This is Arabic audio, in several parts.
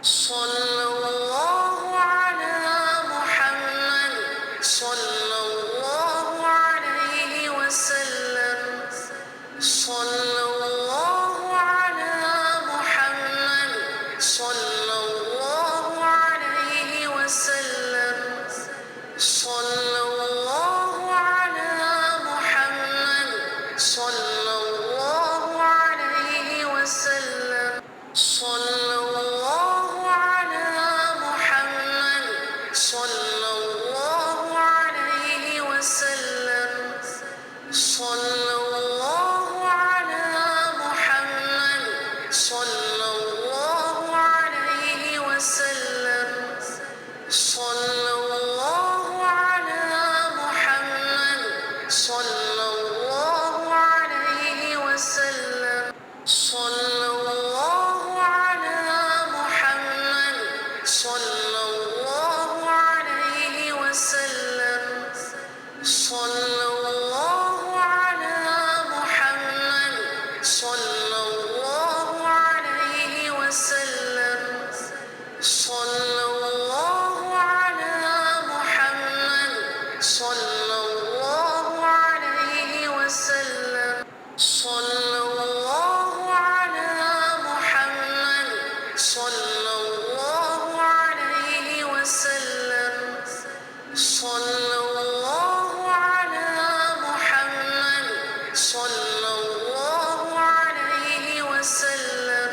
صلى الله على محمد صلى الله عليه وسلم. صلى الله على محمد صلى الله عليه وسلم. صلى الله على محمد صلى الله عليه وسلم. صلى الله على محمد صلى الله عليه وسلم. صلى الله على محمد صلى الله عليه وسلم. صلى الله على محمد صلى الله عليه وسلم. صلى الله على محمد صلى الله عليه وسلم. صلى الله على محمد صلى الله عليه وسلم. صلى الله على محمد صلى الله عليه وسلم. صلى الله على محمد صلى الله عليه وسلم. صلى الله على محمد صلى الله عليه وسلم.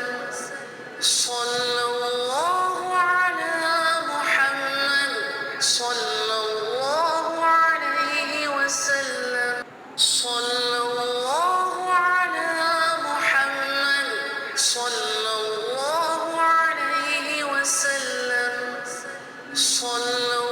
صلى الله على محمد صلى الله عليه وسلم. صلى الله على محمد صلى الله عليه وسلم. صلى